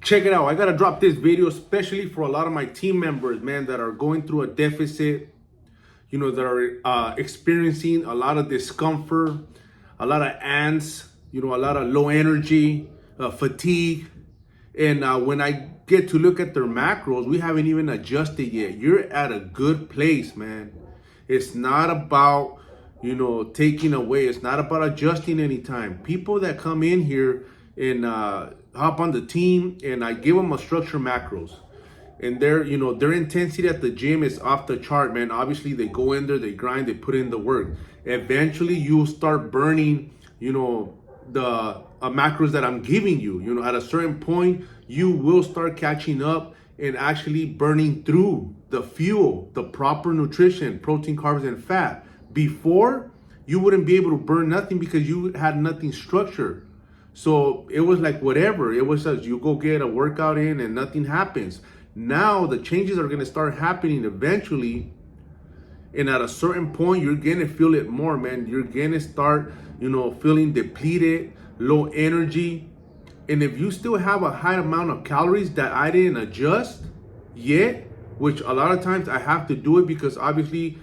Check it out. I gotta drop this video especially for a lot of my team members, man, that are going through a deficit, that are experiencing a lot of discomfort, a lot of ants, a lot of low energy, fatigue. And when I get to look at their macros, we haven't even adjusted yet. You're at a good place, man. It's not about, taking away. It's not about adjusting anytime. People that come in here and hop on the team, and I give them a structured macros, and their intensity at the gym is off the chart, man. Obviously, they go in there, they grind, they put in the work. Eventually, you'll start burning, the macros that I'm giving you. At a certain point, you will start catching up and actually burning through the fuel, the proper nutrition, protein, carbs, and fat. Before, you wouldn't be able to burn nothing because you had nothing structured. So it was like whatever. It was as you go get a workout in and nothing happens. Now the changes are going to start happening eventually. And at a certain point, you're going to feel it more, man. You're going to start, feeling depleted, low energy. And if you still have a high amount of calories that I didn't adjust yet, which a lot of times I have to do it because obviously,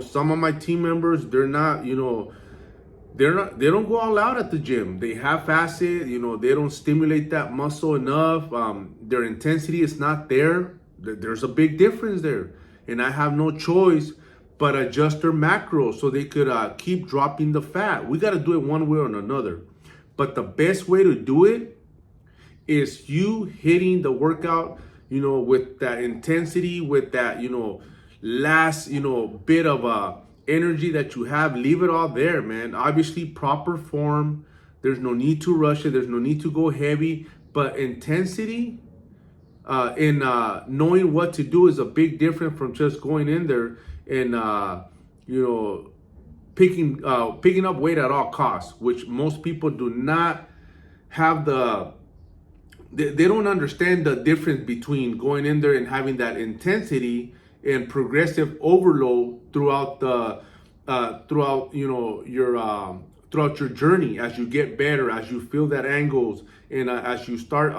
some of my team members, they're not, they don't go all out at the gym. They half-ass it, they don't stimulate that muscle enough. Their intensity is not there. There's a big difference there. And I have no choice but adjust their macros so they could keep dropping the fat. We got to do it one way or another. But the best way to do it is you hitting the workout, with that intensity, with that, last, bit of energy that you have. Leave it all there, man. Obviously, proper form. There's no need to rush it. There's no need to go heavy. But intensity and knowing what to do is a big difference from just going in there and picking up weight at all costs, which most people do not have they don't understand the difference between going in there and having that intensity and progressive overload throughout your journey as you get better, as you feel that angles, and as you start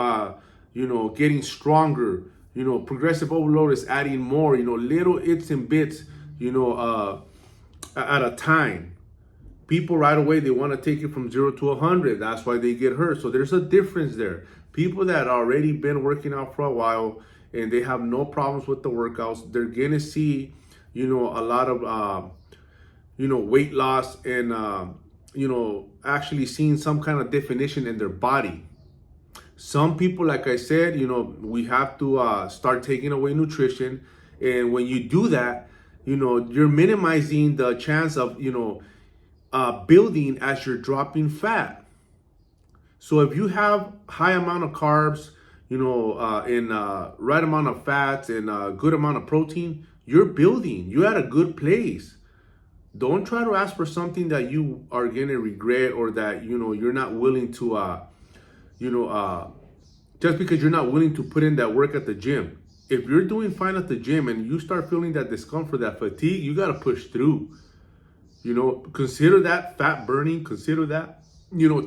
getting stronger. Progressive overload is adding more, little its and bits, at a time. People right away, they want to take it from 0 to 100. That's why they get hurt. So there's a difference there. People that already been working out for a while and they have no problems with the workouts, they're going to see, a lot of, weight loss and, actually seeing some kind of definition in their body. Some people, like I said, we have to start taking away nutrition. And when you do that, you're minimizing the chance of, building as you're dropping fat. So if you have high amount of carbs, and right amount of fats and a good amount of protein, you're building. You're at a good place. Don't try to ask for something that you are going to regret or that, you're not willing to, just because you're not willing to put in that work at the gym. If you're doing fine at the gym and you start feeling that discomfort, that fatigue, you got to push through. Consider that fat burning. Consider that,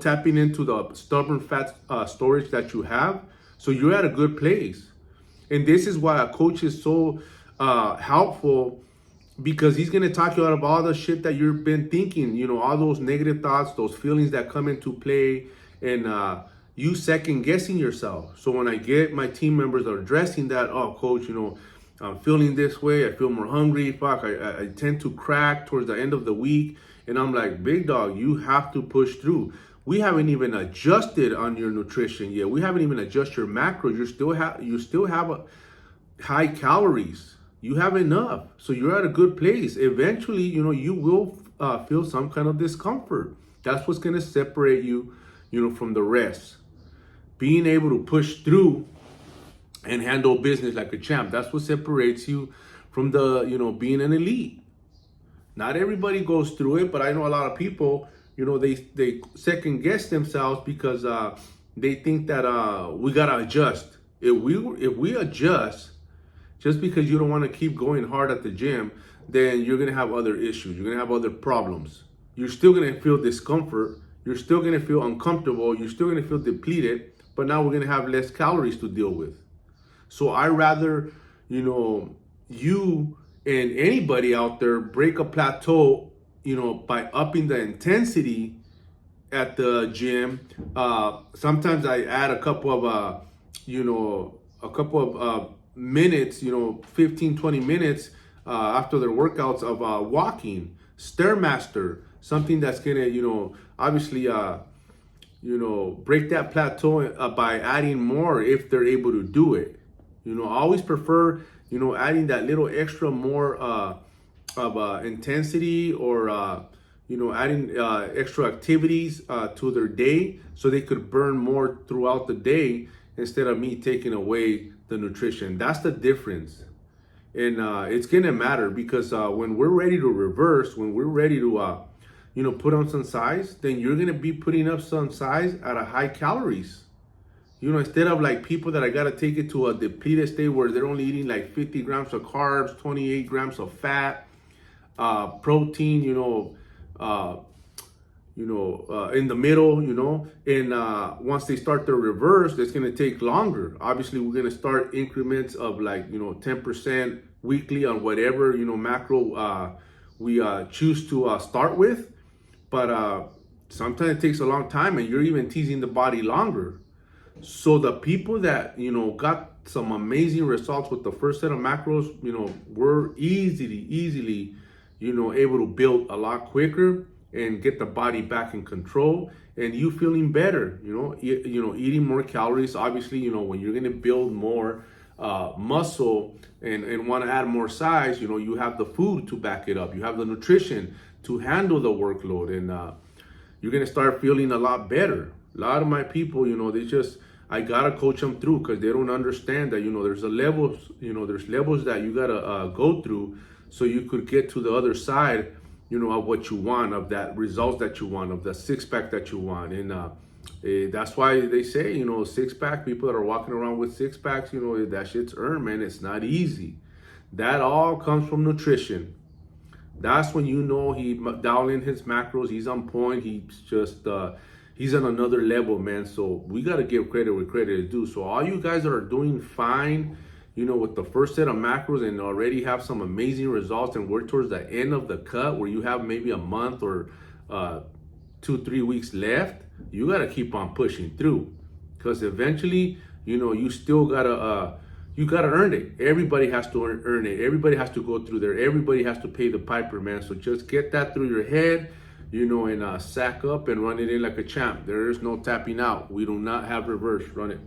tapping into the stubborn fat storage that you have. So you're at a good place. And this is why a coach is so helpful, because he's going to talk you out of all the shit that you've been thinking, all those negative thoughts, those feelings that come into play, and you second guessing yourself. So when I get my team members that are addressing that, oh, coach, I'm feeling this way. I feel more hungry. Fuck, I tend to crack towards the end of the week. And I'm like, big dog, you have to push through. We haven't even adjusted on your nutrition yet. We haven't even adjusted your macros. You still have high calories. You have enough. So you're at a good place. Eventually, you will feel some kind of discomfort. That's what's going to separate you, from the rest. Being able to push through and handle business like a champ. That's what separates you from the, being an elite. Not everybody goes through it, but I know a lot of people, they second guess themselves because they think that we gotta adjust. If we adjust, just because you don't want to keep going hard at the gym, then you're gonna have other issues. You're gonna have other problems. You're still gonna feel discomfort. you're still going to feel uncomfortable. You're still going to feel depleted, but now we're going to have less calories to deal with. So I rather, you and anybody out there break a plateau, by upping the intensity at the gym. Sometimes I add a couple of, minutes, 15, 20 minutes after their workouts of walking, Stairmaster, something that's gonna, obviously, break that plateau by adding more if they're able to do it. I always prefer, adding that little extra more of intensity, or adding extra activities to their day so they could burn more throughout the day instead of me taking away the nutrition. That's the difference. And it's gonna matter because when we're ready to reverse, when we're ready to put on some size, then you're gonna be putting up some size at a high calories. Instead of like people that I gotta take it to a depleted state where they're only eating like 50 grams of carbs, 28 grams of fat, protein, in the middle, and once they start their reverse, it's going to take longer. Obviously, we're going to start increments of like, 10% weekly on whatever, macro we choose to start with. But sometimes it takes a long time, and you're even teasing the body longer. So the people that, got some amazing results with the first set of macros, were easily, able to build a lot quicker and get the body back in control, and you feeling better, eating more calories. Obviously, when you're going to build more muscle and want to add more size, you have the food to back it up. You have the nutrition to handle the workload, and you're going to start feeling a lot better. A lot of my people, I got to coach them through because they don't understand that, there's there's levels that you got to go through so you could get to the other side, of what you want, of that results that you want, of the six-pack that you want. And that's why they say, six-pack, people that are walking around with six-packs, that shit's earned, man. It's not easy. That all comes from nutrition. That's when he dialing his macros, he's on point, he's just, he's on another level, man. So we got to give credit where credit is due. So all you guys that are doing fine, with the first set of macros and already have some amazing results, and we're towards the end of the cut where you have maybe a month or 2-3 weeks left, you got to keep on pushing through, because eventually, you still got to, you got to earn it. Everybody has to earn it. Everybody has to go through there. Everybody has to pay the piper, man. So just get that through your head, and sack up and run it in like a champ. There is no tapping out. We do not have reverse. Run it.